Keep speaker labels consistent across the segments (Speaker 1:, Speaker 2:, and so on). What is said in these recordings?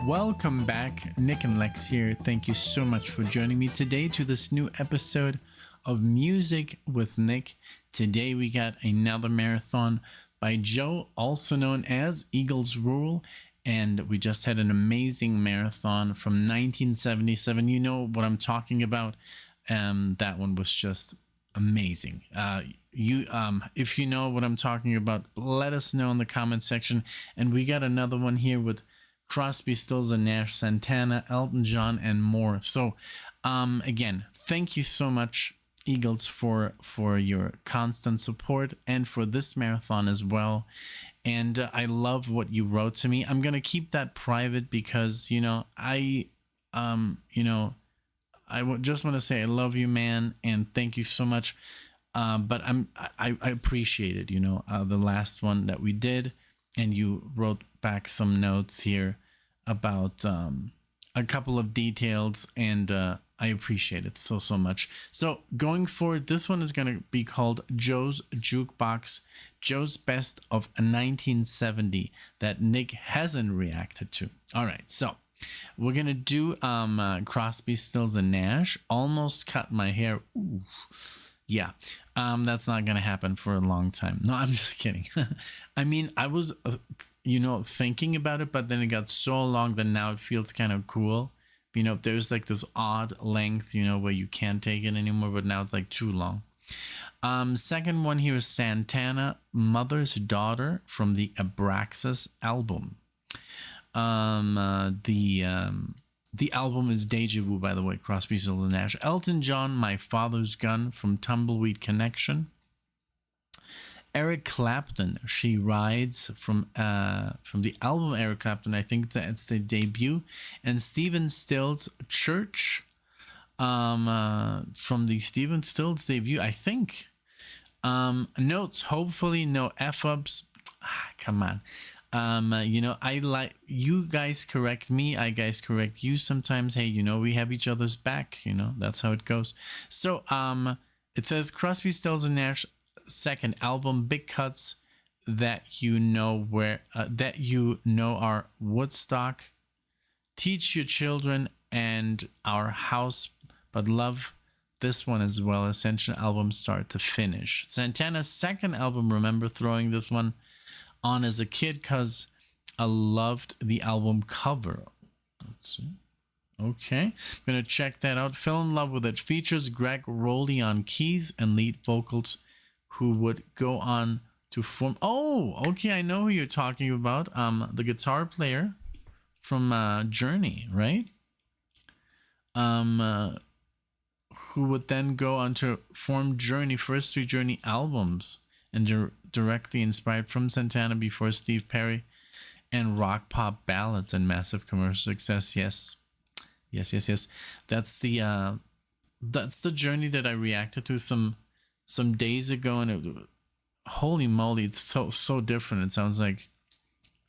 Speaker 1: Welcome back, Nick and Lex here. Thank you so much for joining me today to this new episode of Music with Nick. Today we got another marathon by Joe, also known as Eagles Rule, and we just had an amazing marathon from 1977. You know what I'm talking about. That one was just amazing. If you know what I'm talking about, let us know in the comment section. And we got another one here with Crosby, Stills and Nash, Santana, Elton John, and more. So, again, thank you so much, Eagles, for your constant support and for this marathon as well. And I love what you wrote to me. I'm gonna keep that private because I just want to say I love you, man, and thank you so much. But I appreciate it. The last one that we did, and you wrote back some notes here about a couple of details, and I appreciate it so much. So going forward, this one is going to be called Joe's Jukebox, Joe's Best of 1970 that Nick hasn't reacted to. All right, so we're gonna do Crosby, Stills and Nash, Almost Cut My Hair. Ooh. Yeah, that's not gonna happen for a long time. No, I'm just kidding. I mean, I was thinking about it, but then it got so long that now it feels kind of cool. There's like this odd length, where you can't take it anymore, but now it's like too long. Second one here is Santana, Mother's Daughter, from the Abraxas album. The album is Deja Vu, by the way, Crosby, Stills and Nash. Elton John, My Father's Gun, from Tumbleweed Connection. Eric Clapton, She Rides, from the album Eric Clapton. I think that's the debut. And Stephen Stills, Church, from the Stephen Stills debut, I think. Notes, hopefully no F-ups. Come on. I like you guys correct me, I guys correct you sometimes. Hey, we have each other's back, that's how it goes. So it says Crosby, Stills and Nash second album, Big Cuts, that are Woodstock, Teach Your Children, and Our House But Love. This one as well, Ascension album start to finish. Santana's second album, remember throwing this one on as a kid because I loved the album cover. Let's see. Okay, I'm gonna check that out. Fell in Love with It features Greg Rowley on keys and lead vocals, who would go on to form. Oh, okay, I know who you're talking about. The guitar player from Journey, right? Who would then go on to form Journey, first 3 Journey albums, and directly inspired from Santana before Steve Perry, and rock pop ballads and massive commercial success. Yes. That's the Journey that I reacted to some days ago, and holy moly, it's so different. It sounds like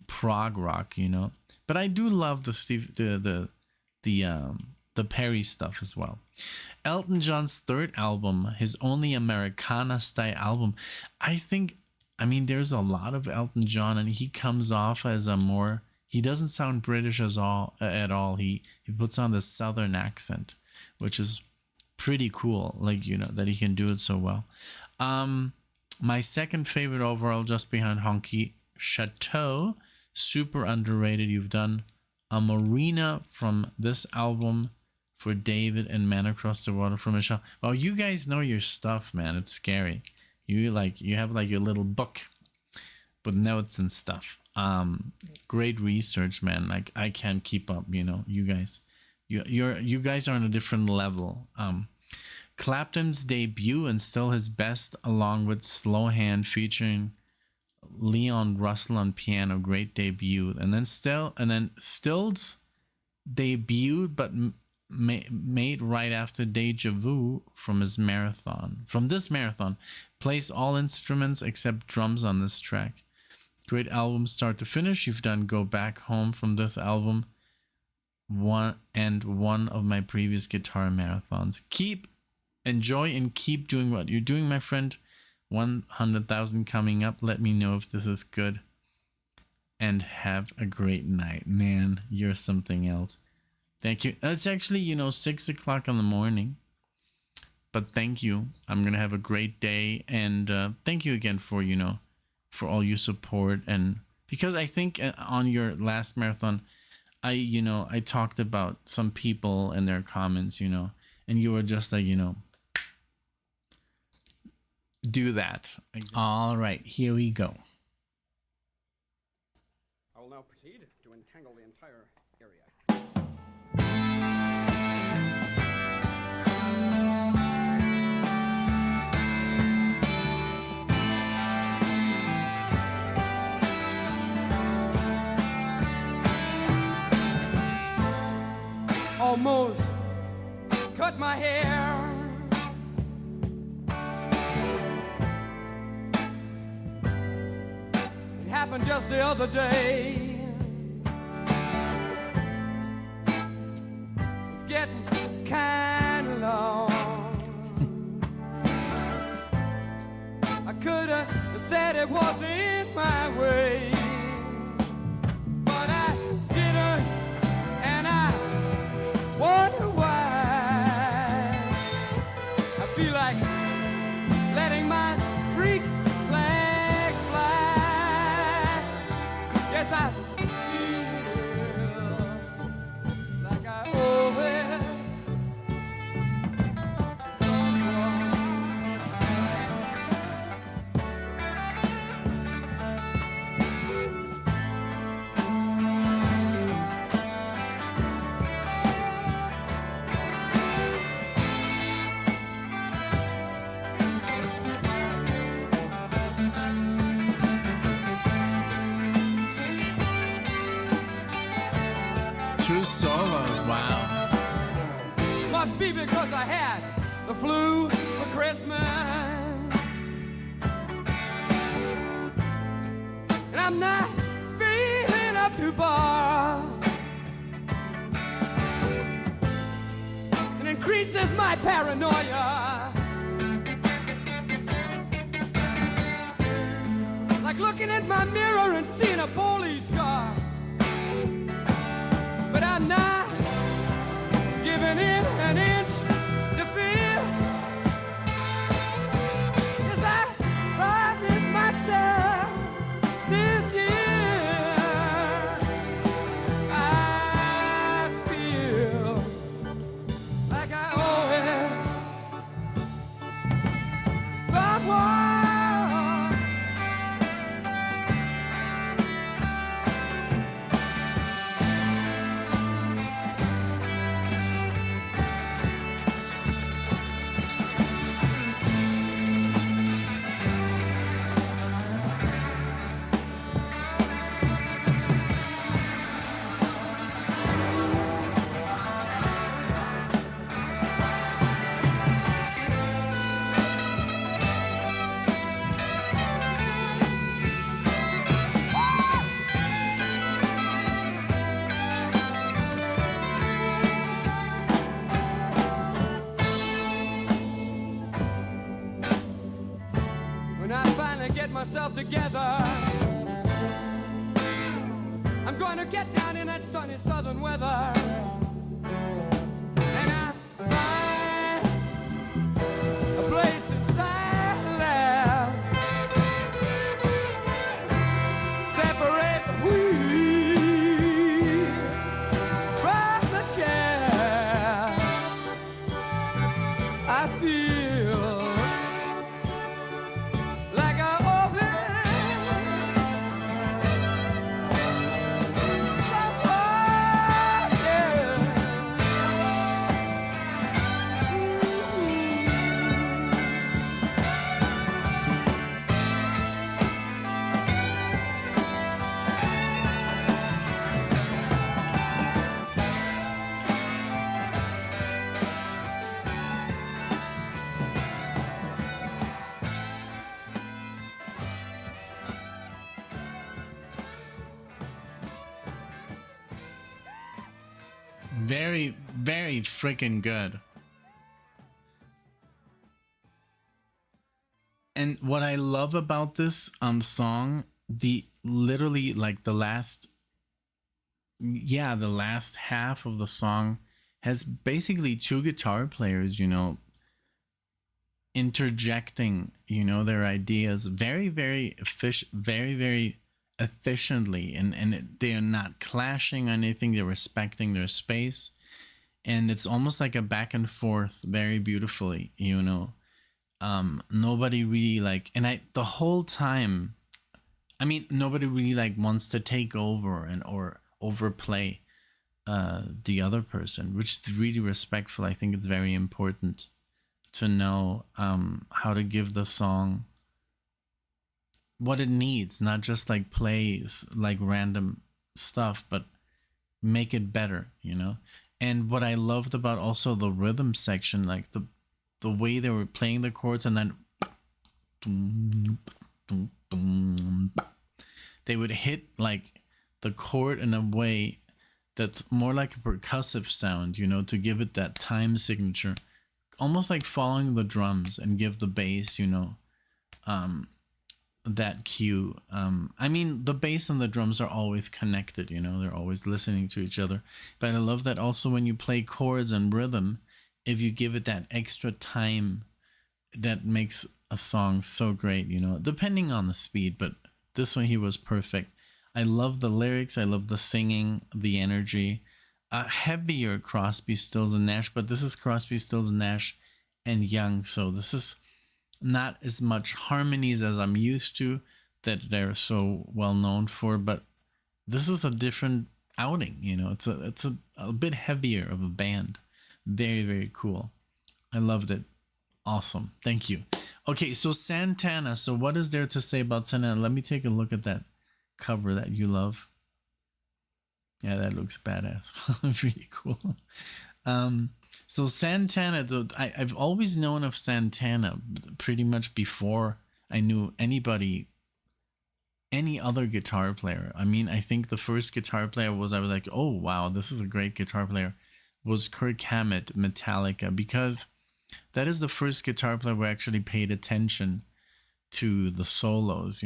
Speaker 1: prog rock, But I do love the Perry stuff as well. Elton John's third album, his only Americana style album. There's a lot of Elton John, and he comes off as he doesn't sound British at all. He puts on the Southern accent, which is pretty cool. That he can do it so well. My second favorite overall, just behind Honky Chateau, super underrated. You've done a Marina from this album for David, and Man Across the Water for Michelle. Well, you guys know your stuff, man. It's scary. You have your little book with notes and stuff. Great research, man. I can't keep up. You guys, you guys are on a different level. Clapton's debut and still his best, along with Slow Hand featuring Leon Russell on piano. Great debut. And then Stills debuted, but made right after Deja Vu from this marathon. Plays all instruments except drums on this track. Great album start to finish. You've done Go Back Home from this album, one of my previous guitar marathons. Enjoy and keep doing what you're doing, my friend. 100,000 coming up. Let me know if this is good. and have a great night. Man, you're something else. Thank you. It's actually, 6 o'clock in the morning. But thank you. I'm going to have a great day. And thank you again for, for all your support. And because I think on your last marathon, I talked about some people and their comments, and you were just like, do that. Exactly. All right, here we go.
Speaker 2: I will now proceed to entangle the entire area. Almost cut my hair. It happened just the other day. It's getting kind of long. I could have said it wasn't my way, but I didn't, and I wonder why. I feel like letting my freak flag fly. Yes, I feel like I owe it to someone.
Speaker 1: Two solos, wow.
Speaker 2: Must be because I had the flu for Christmas. And I'm not feeling up to bar. It increases my paranoia. Like looking at my mirror and seeing a police car. But I'm not giving in an inch to fear. 'Cause I promised myself this year I feel like I owe it someone. When I finally get myself together, I'm going to get down in that sunny southern weather. And I find a place inside the lab. Separate the wheat from the chair. I feel like I owe it someone, yeah.
Speaker 1: Very, very freaking good. And what I love about this song the literally like the last, yeah, the last half of the song has basically two guitar players, interjecting, their ideas very, very efficiently, and they are not clashing or anything. They're respecting their space, and it's almost like a back and forth very beautifully, nobody really like, and I the whole time, I mean, nobody really like wants to take over and or overplay the other person, which is really respectful. I think it's very important to know how to give the song what it needs, not just like plays like random stuff, but make it better, And what I loved about also the rhythm section, like the way they were playing the chords, and then they would hit like the chord in a way that's more like a percussive sound, to give it that time signature, almost like following the drums and give the bass, that cue. I mean, the bass and the drums are always connected, they're always listening to each other. But I love that also when you play chords and rhythm, if you give it that extra time, that makes a song so great, depending on the speed. But this one, he was perfect. I love the lyrics. I love the singing, the energy. Heavier Crosby, Stills, and Nash, but this is Crosby, Stills, and Nash and Young. So this is not as much harmonies as I'm used to, that they're so well known for. But this is a different outing. It's a bit heavier of a band. Very, very cool. I loved it. Awesome. Thank you. Okay, so Santana. So what is there to say about Santana? Let me take a look at that cover that you love. Yeah, that looks badass. Really cool. So Santana, I've always known of Santana pretty much before I knew any other guitar player. I mean, I think the first guitar player I was like, oh wow, this is a great guitar player, was Kirk Hammett, Metallica, because that is the first guitar player who actually paid attention to the solos,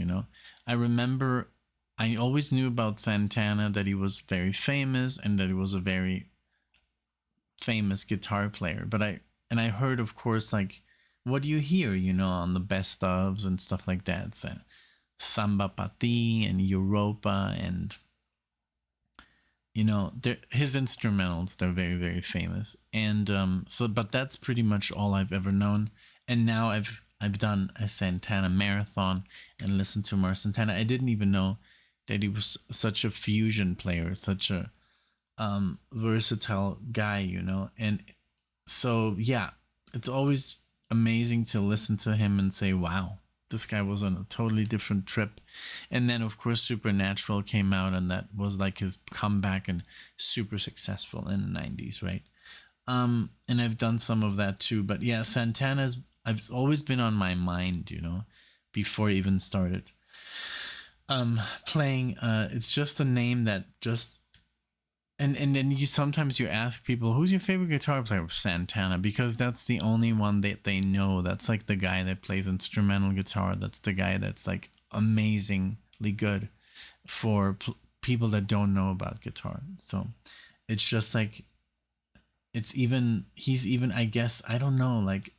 Speaker 1: I remember I always knew about Santana that he was very famous and that he was a very famous guitar player. But I heard, of course, like, what do you hear, on the best ofs and stuff like that. So, Samba Pati and Europa, and his instrumentals, they're very, very famous. And but that's pretty much all I've ever known. And now I've done a Santana marathon and listened to more Santana. I didn't even know that he was such a fusion player, such a versatile guy, And so, yeah, it's always amazing to listen to him and say, wow, this guy was on a totally different trip. And then, of course, Supernatural came out, and that was like his comeback and super successful in the 90s, right? And I've done some of that too. But yeah, Santana's, I've always been on my mind, before I even started playing. It's just a name that just, and then sometimes you ask people, who's your favorite guitar player? Santana, because that's the only one that they know. That's like the guy that plays instrumental guitar. That's the guy that's like amazingly good for people that don't know about guitar. So it's just like, he's even, I guess, I don't know, like,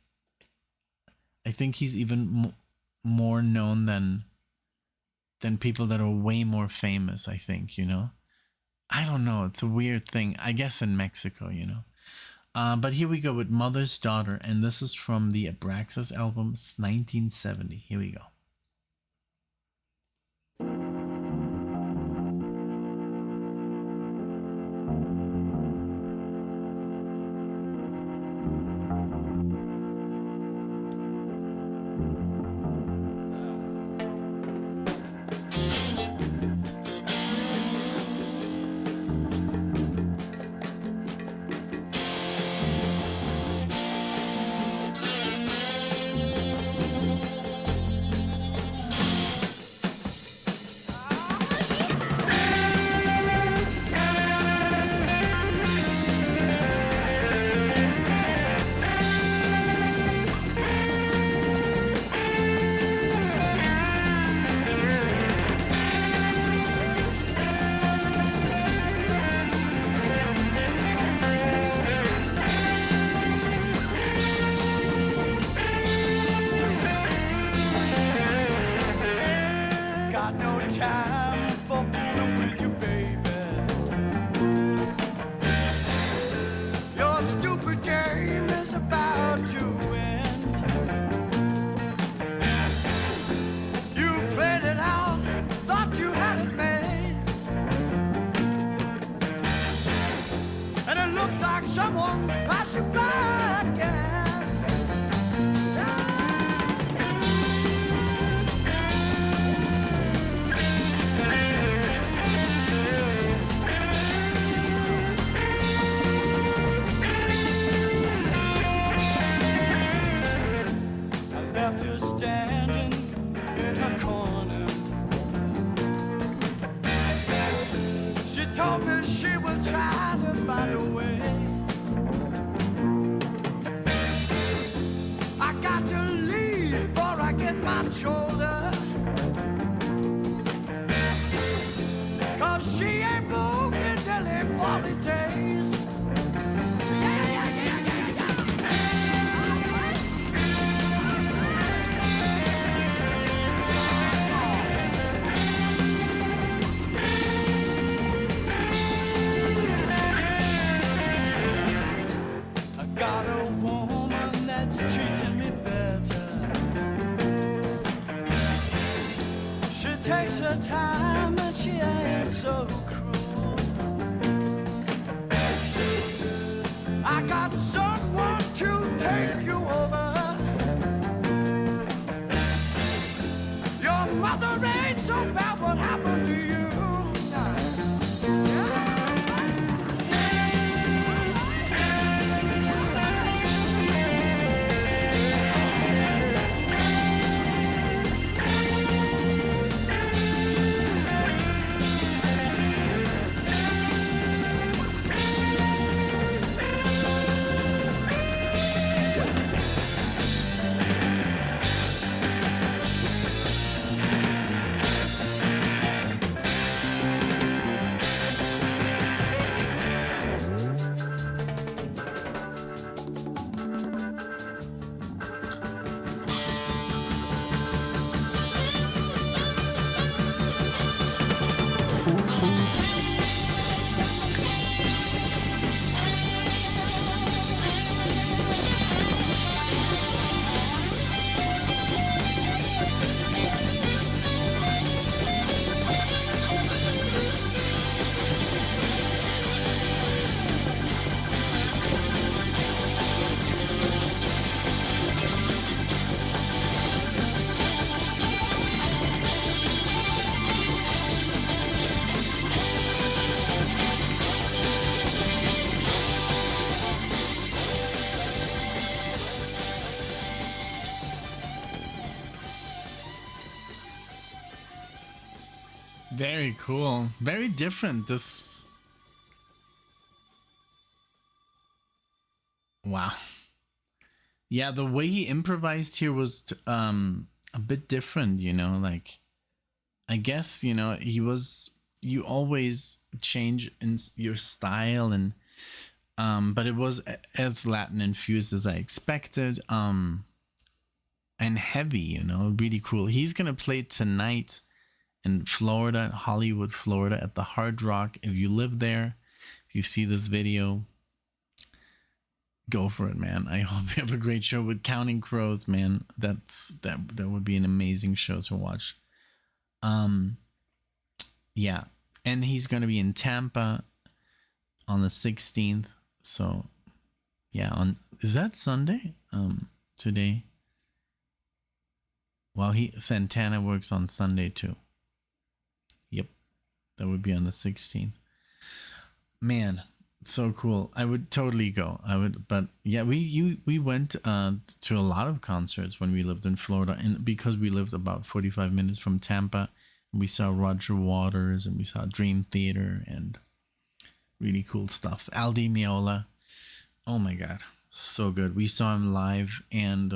Speaker 1: I think he's even more known than people that are way more famous, I think, I don't know. It's a weird thing, I guess, in Mexico, But here we go with Mother's Daughter, and this is from the Abraxas album, 1970. Here we go.
Speaker 2: got no time for fooling with you, baby. Your stupid game is about to end. You played it out, thought you had it made, and it looks like someone passed you by again. Left her standing in her corner. She told me she was trying to find a way. I got to leave before I get my shoulder, 'cause she ain't moved in nearly 40 days. Got a woman that's treating me better. She takes her time and she ain't so cruel. I got someone to take you over. Your mother ain't so bad, what happened to you?
Speaker 1: Very cool. Very different. This. Wow. Yeah, the way he improvised here was a bit different, you know, like I guess, you know, you always change in your style and but it was as Latin infused as I expected, and heavy, you know, really cool. He's going to play tonight in Florida, Hollywood, Florida, at the Hard Rock. If you live there, if you see this video, go for it, man. I hope you have a great show with Counting Crows, man. That would be an amazing show to watch. Yeah, and he's going to be in Tampa on the 16th. So, yeah, is that Sunday? Today. Well, Santana works on Sunday too. Yep, that would be on the 16th. Man, so cool. I would totally go. But yeah, we went to a lot of concerts when we lived in Florida, and because we lived about 45 minutes from Tampa, we saw Roger Waters and we saw Dream Theater and really cool stuff. Al Di Meola, oh my god, so good. We saw him live, and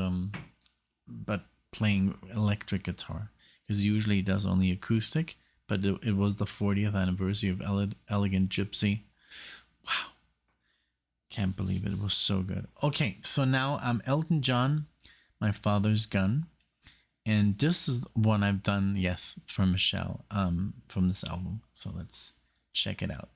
Speaker 1: but playing electric guitar, because usually he does only acoustic, but it was the 40th anniversary of Elegant Gypsy. Wow, can't believe it. It was so good. Okay, so now I'm Elton John, My Father's Gun, And this is one I've done, yes, for Michelle, from this album. So let's check it out.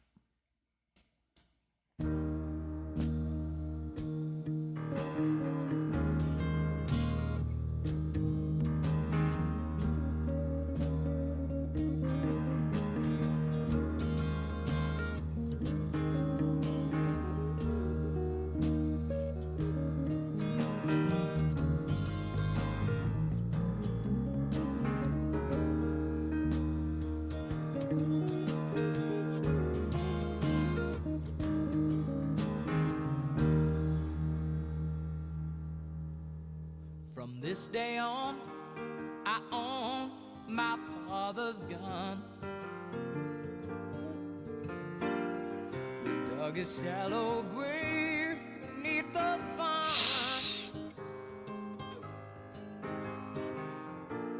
Speaker 2: From this day on, I own my father's gun. We dug a shallow grave beneath the sun.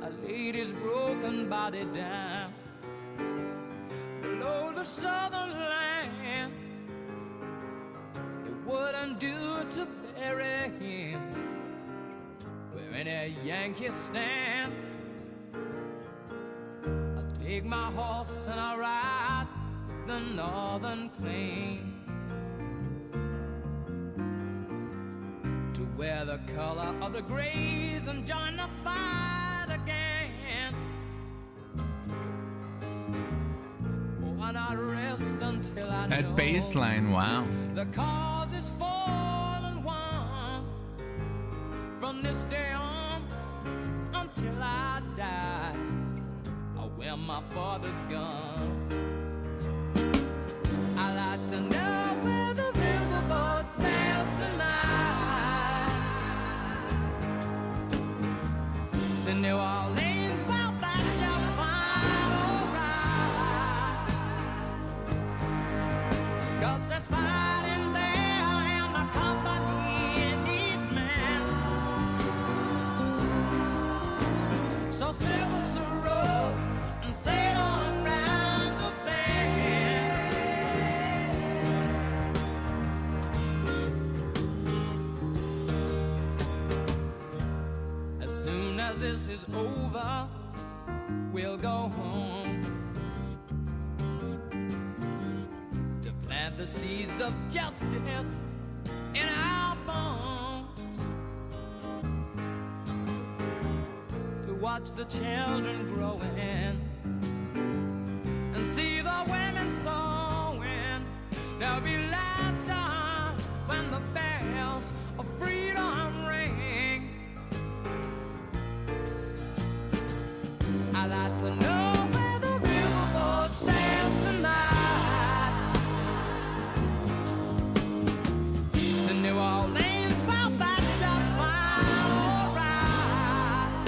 Speaker 2: I laid his broken body down below the southern land. It wouldn't do to bury him where any Yankee stands. I take my horse and I ride the northern plain to where the color of the grays and join the fight again. Oh, and I rest until I know
Speaker 1: That bass line, wow.
Speaker 2: the cause is fallen won. From this day on until I die, I wear my father's gun. I like to know where the riverboat sails tonight. To New Orleans, well, that's just fine, alright. 'Cause there's fighting there and my company needs men. So slip us a rope and sail on round the bend. As soon as this is over, we'll go home to plant the seeds of justice in our bones, to watch the children growing and see the women sewing. There'll be laughter when the bells of freedom ring. I like to know where the riverboat sails tonight. To New Orleans, well, that's just fine, alright.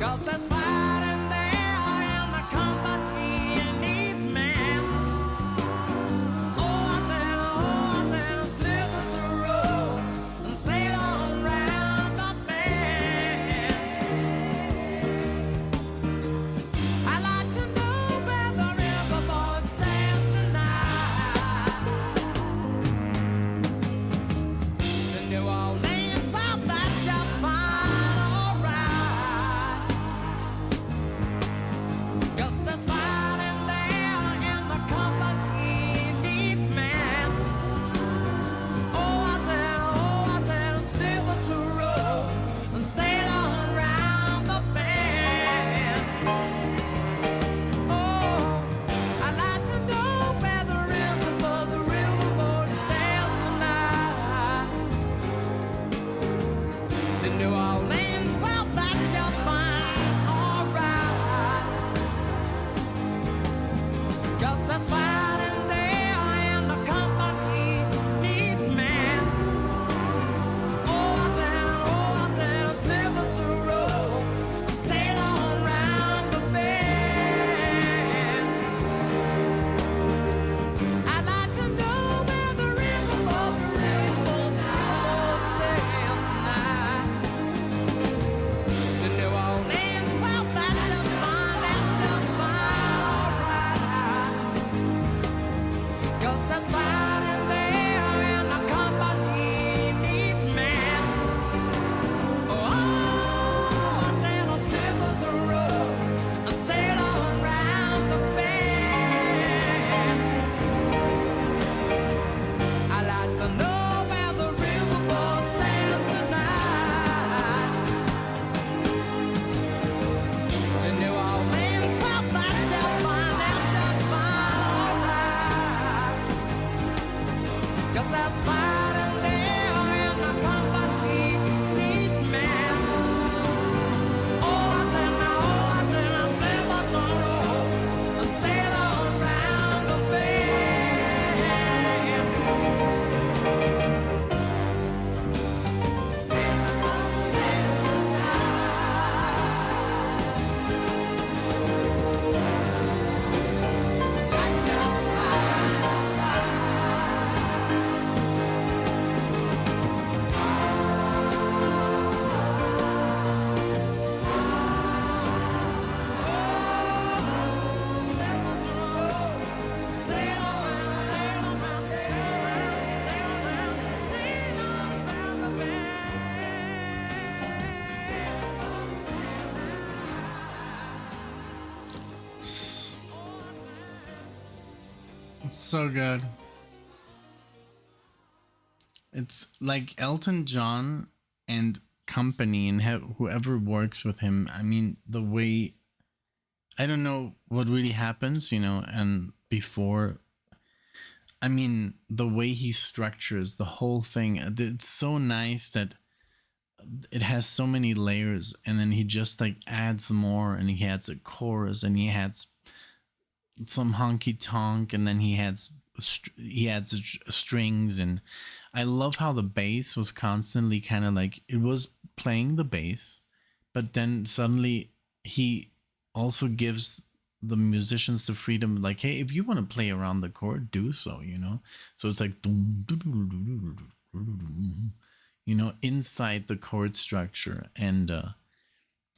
Speaker 2: 'Cause there's fighting there and the company needs men. Oh, I said, slip us a rope and sail on round the bend.
Speaker 1: It's so good. It's like Elton John and company and whoever works with him. I mean, the way, I don't know what really happens, you know, and before, I mean, the way he structures the whole thing, it's so nice that it has so many layers, and then he just like adds more, and he adds a chorus, and he adds some honky tonk, and then he adds strings. And I love how the bass was constantly kind of like, it was playing the bass, but then suddenly he also gives the musicians the freedom, like, hey, if you want to play around the chord, do so, you know. So it's like, you know, inside the chord structure. And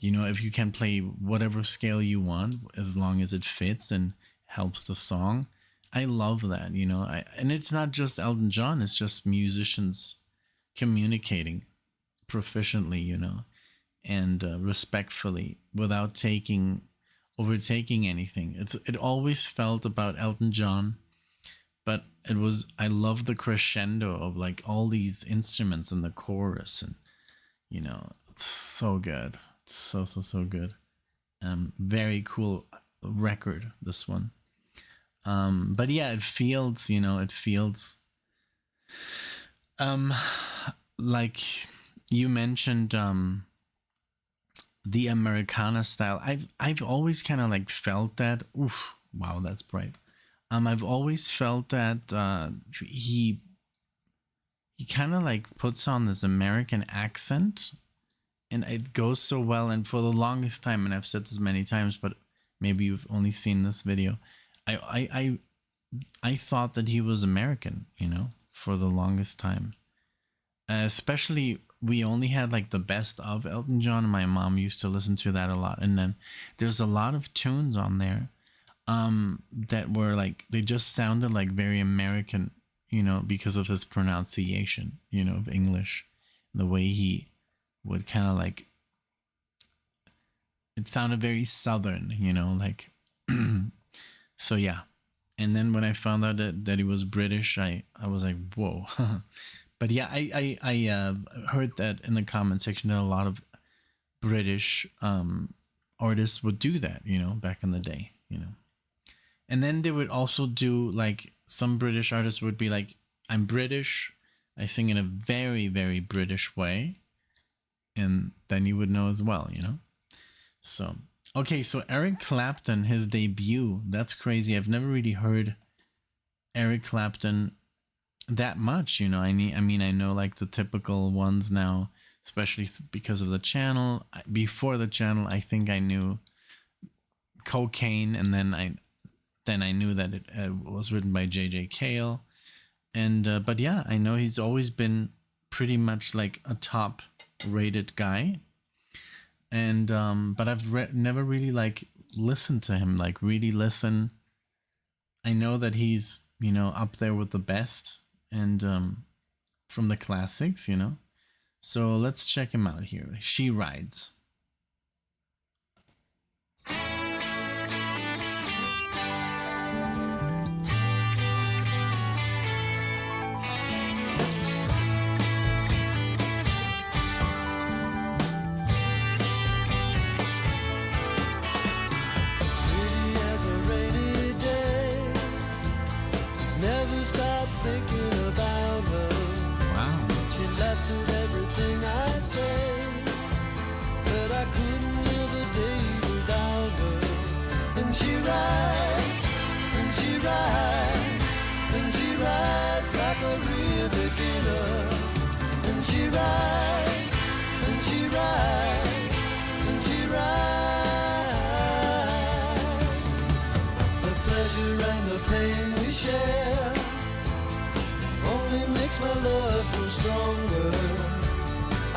Speaker 1: you know, if you can play whatever scale you want as long as it fits and helps the song, I love that, you know. And it's not just Elton John, it's just musicians communicating proficiently, you know, and respectfully without overtaking anything. It always felt about Elton John, but it was, I love the crescendo of like all these instruments in the chorus, and you know, it's so good. It's so good. Very cool record, this one. But yeah, it feels, you know, like you mentioned the Americana style. I've always kind of like felt that. Oof, wow, that's bright. I've always felt that he kind of like puts on this American accent, and it goes so well. And for the longest time, and I've said this many times, but maybe you've only seen this video, I thought that he was American, you know, for the longest time. Especially, we only had like the best of Elton John, and my mom used to listen to that a lot. And then there's a lot of tunes on there that were like, they just sounded like very American, you know, because of his pronunciation, you know, of English, the way he would kind of like, it sounded very Southern, you know, like, so yeah. And then when I found out that he was British, I was like, whoa. But yeah, I heard that in the comment section that a lot of British artists would do that, you know, back in the day, you know. And then they would also do, like, some British artists would be like, I'm British, I sing in a very, very British way. And then you would know as well, you know. So, okay, so Eric Clapton, his debut, that's crazy. I've never really heard Eric Clapton that much, you know. I mean, I know like the typical ones now, especially because of the channel. Before the channel, I think I knew Cocaine, and then I knew that it was written by J.J. Cale. And but yeah, I know he's always been pretty much like a top rated guy. And but I've never really like listened to him, like really listen. I know that he's, you know, up there with the best, and from the classics, you know. So let's check him out here. She Rides.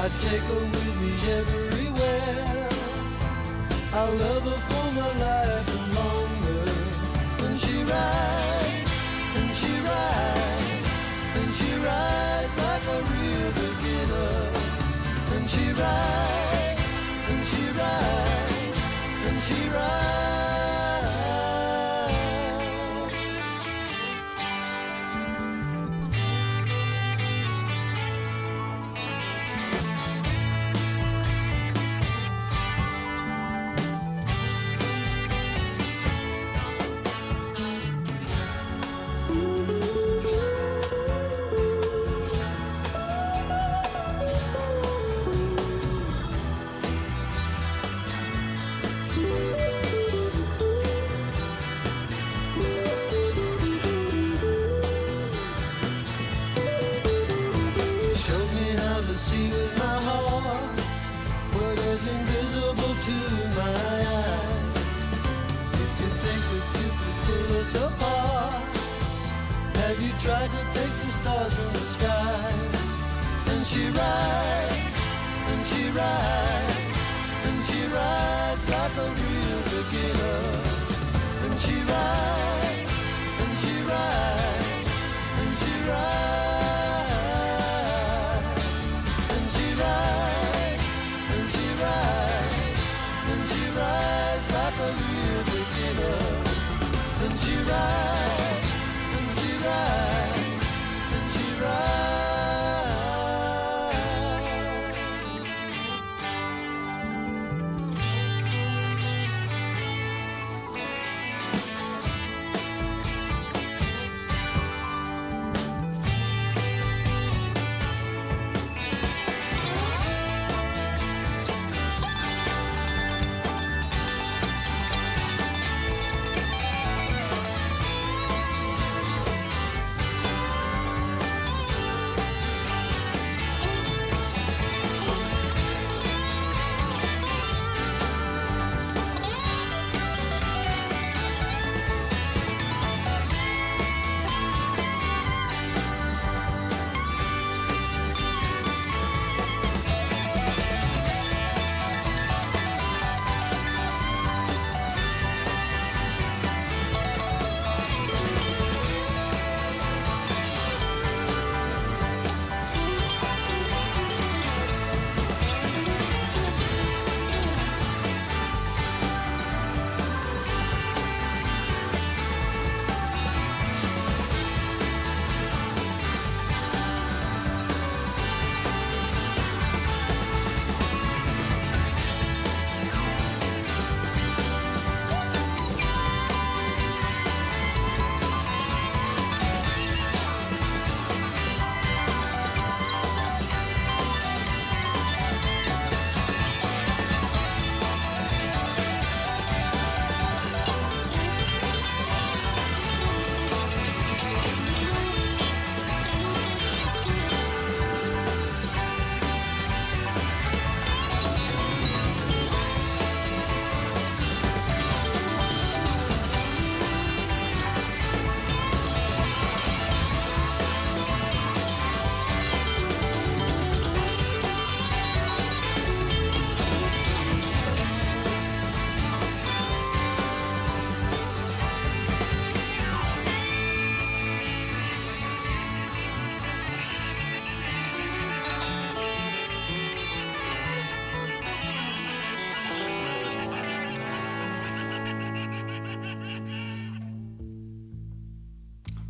Speaker 3: I take her with me everywhere. I love her for my life and longer. When she rides, and she rides, and she rides like a real beginner. And she rides, and she rides, and she rides. tried to take the stars from the sky. And she rides, and she rides, and she rides like a real beginner. And she rides, and she rides, and she rides, and she rides, and she rides, and she rides like a real beginner. And she rides, and she rides, and she rides.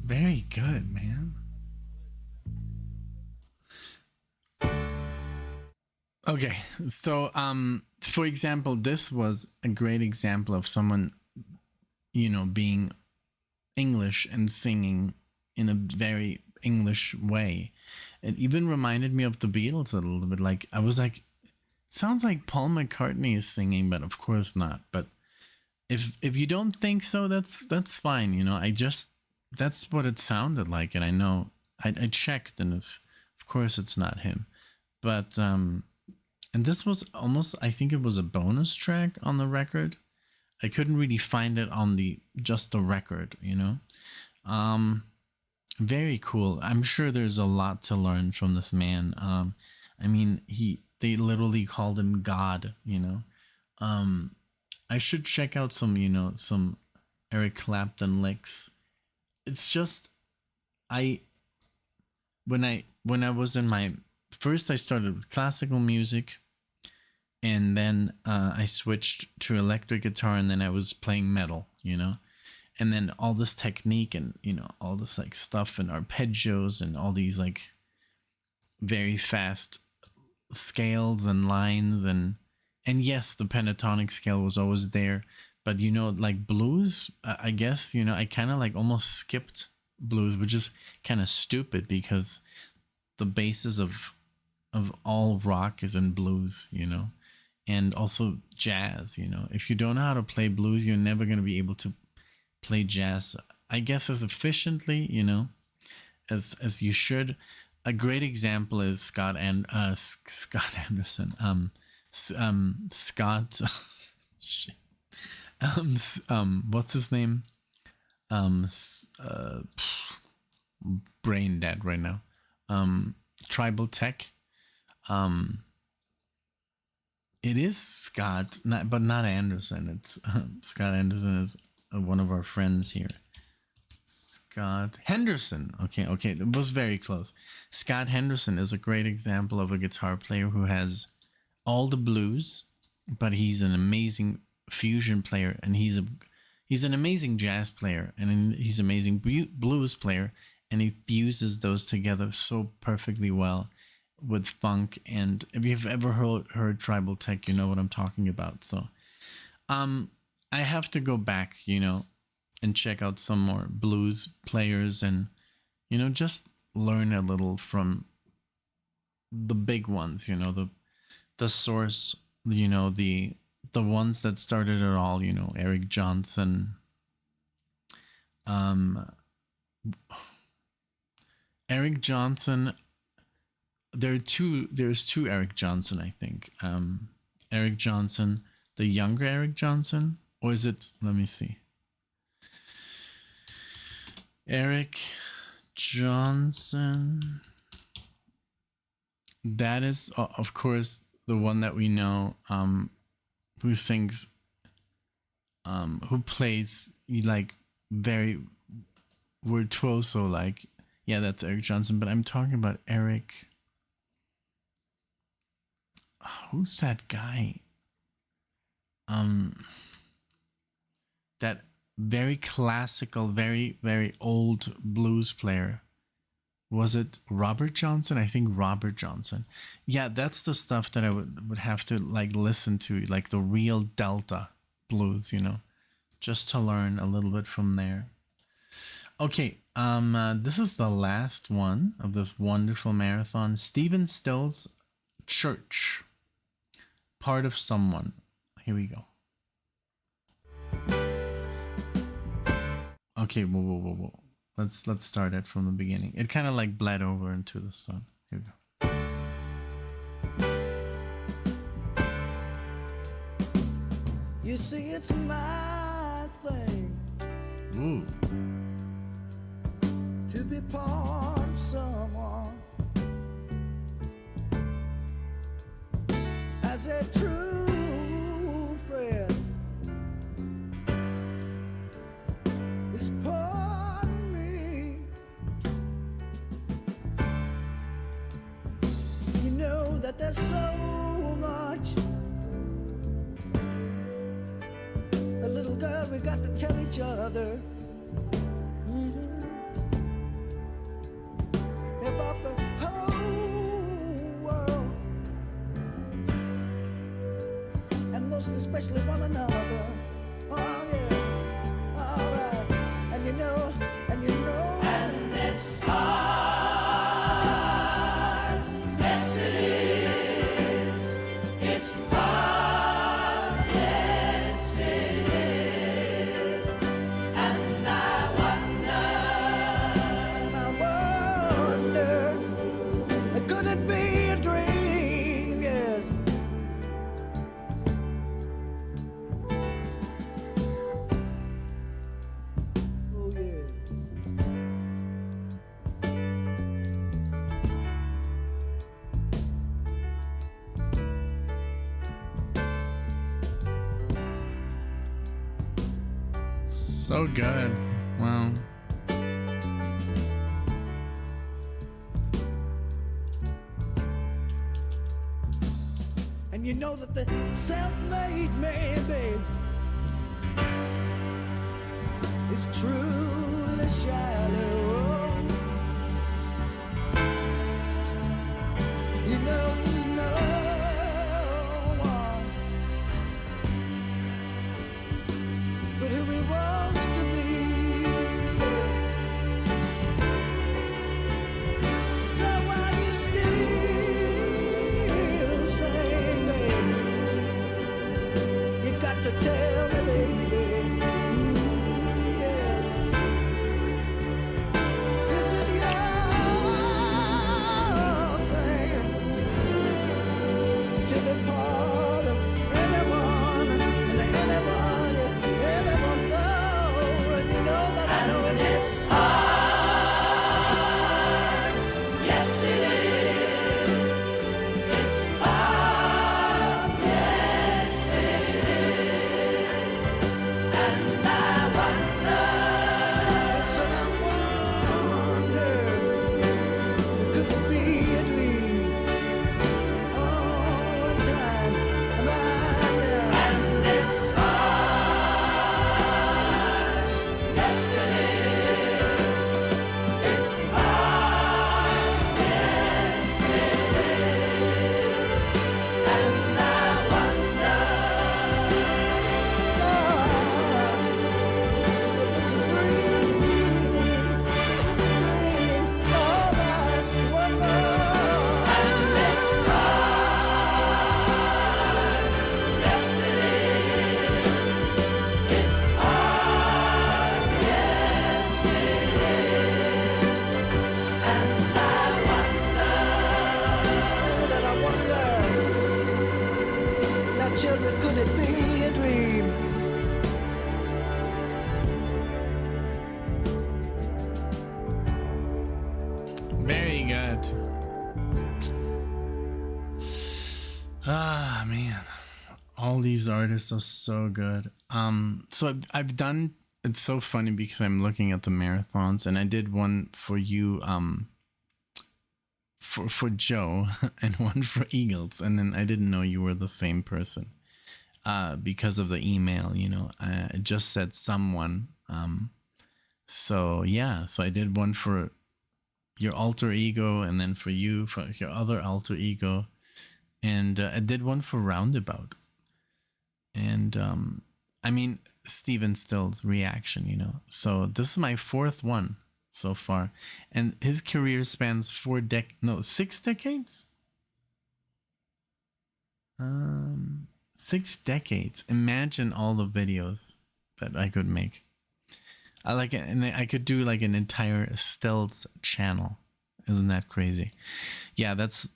Speaker 1: Very good, man. Okay, so for example, this was a great example of someone, being English and singing in a very English way. It even reminded me of the Beatles a little bit. Like, I was like, sounds like Paul McCartney is singing, but of course not. But if you don't think so, that's fine. That's what it sounded like, and I know I checked, and of course it's not him. But and this was almost, I think it was a bonus track on the record. I couldn't really find it on just the record, Very cool. I'm sure there's a lot to learn from this man. I mean, they literally called him God, I should check out some Eric Clapton licks. It's just, when I was in my first, I started with classical music, and then I switched to electric guitar, and then I was playing metal, and then all this technique and all this like stuff and arpeggios and all these like very fast scales and lines, and yes, the pentatonic scale was always there. But like blues, I guess, I kind of like almost skipped blues, which is kind of stupid because the basis of all rock is in blues, and also jazz. If you don't know how to play blues, you're never going to be able to play jazz, I guess, as efficiently, as you should. A great example is Scott Anderson. Scott. Shit. What's his name? brain dead right now. Tribal Tech. It is Scott, but not Anderson. It's Scott Anderson is one of our friends here. Scott Henderson. Okay, it was very close. Scott Henderson is a great example of a guitar player who has all the blues, but he's an amazing fusion player, and he's an amazing jazz player, and he's an amazing blues player, and he fuses those together so perfectly well with funk. And if you've ever heard Tribal Tech, you know what I'm talking about. So I have to go back, and check out some more blues players, and just learn a little from the big ones, the source, the ones that started it all, Eric Johnson. Eric Johnson, there's two Eric Johnson, I think. Eric Johnson, the younger Eric Johnson, or is it, let me see. Eric Johnson, that is of course the one that we know, who sings, who plays like very virtuoso, like, yeah, that's Eric Johnson. But I'm talking about Eric, who's that guy, that very classical, very, very old blues player. Was it Robert Johnson? I think Robert Johnson. Yeah, that's the stuff that I would have to like listen to, like the real Delta blues, just to learn a little bit from there. Okay, this is the last one of this wonderful marathon. Stephen Stills, Church, Part of Someone. Here we go. Okay, whoa. Let's start it from the beginning. It kind of like bled over into the song. Here we go.
Speaker 3: You see, it's my thing.
Speaker 1: Ooh.
Speaker 3: To be part of someone, as a true friend. It's part of me. You know that there's so much, a little girl, we got to tell each other about the whole world, and most especially one another. Oh yeah, all right. And you know, and it's hard. Yes, it is. It's hard. Yes, it is. And I wonder, could it be a dream? Yes. Oh, yes.
Speaker 1: So good. Wow.
Speaker 3: And you know that the self-made man, babe, is truly shallow. He knows no one but who he wants to be. So while you still say, baby, you got to tell me, baby, yes. Is it your thing to be part of anyone, and anyone knows?
Speaker 1: artists are so good. So I've done. It's so funny because I'm looking at the marathons, and I did one for you, for Joe, and one for Eagles, and then I didn't know you were the same person, because of the email. You know, it just said someone. So yeah, so I did one for your alter ego, and then for you for your other alter ego, and I did one for Roundabout. And I mean, Steven Still's reaction, you know. So this is my fourth one so far, and his career spans 6 decades. 6 decades. Imagine all the videos that I could make. I like it, and I could do like an entire Stills channel. Isn't that crazy? Yeah, that's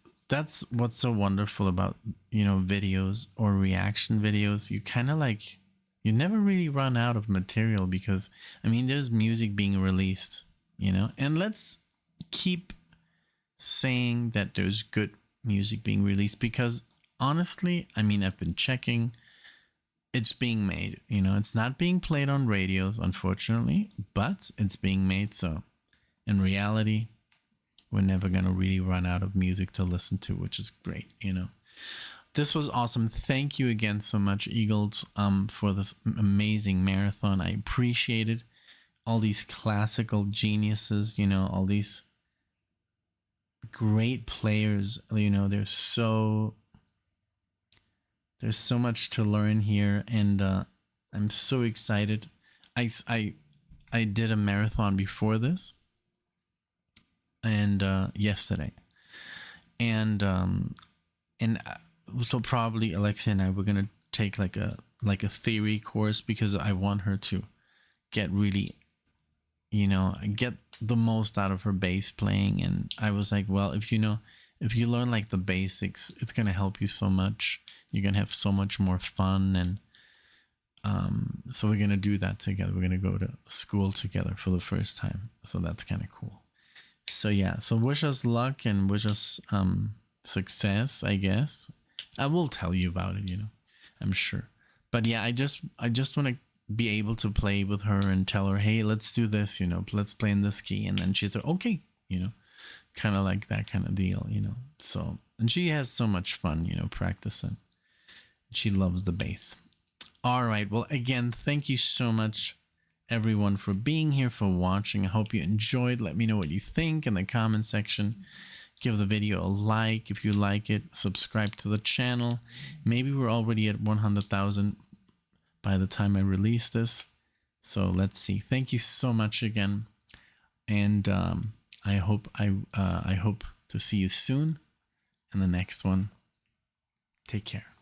Speaker 1: what's so wonderful about, you know, videos or reaction videos. You kind of like, you never really run out of material because, I mean, there's music being released, you know, and let's keep saying that there's good music being released because honestly, I mean, I've been checking, it's being made, you know, it's not being played on radios, unfortunately, but it's being made. So in reality, we're never going to really run out of music to listen to, which is great, you know. This was awesome. Thank you again so much, Eagles, for this amazing marathon. I appreciate it. All these classical geniuses, you know, all these great players, you know, there's so much to learn here, and I'm so excited. I did a marathon before this, and yesterday, and so probably Alexia and I were gonna take like a theory course because I want her to get really, you know, get the most out of her bass playing. And I was like, well, if you learn like the basics, it's gonna help you so much. You're gonna have so much more fun, and so we're gonna do that together. We're gonna go to school together for the first time, so that's kind of cool. So yeah, so wish us luck and wish us success, I guess. I will tell you about it, you know, I'm sure. But yeah, I just want to be able to play with her and tell her, hey, let's do this, you know, let's play in this key, and then she's like, okay, you know, kind of like that kind of deal, you know. So, and she has so much fun, you know, practicing. She loves the bass. All right, well, again, thank you so much, everyone, for being here, for watching. I hope you enjoyed. Let me know what you think in the comment section. Give the video a like if you like it. Subscribe to the channel. Maybe we're already at 100,000 by the time I release this. So let's see. Thank you so much again, and I hope to see you soon in the next one. Take care.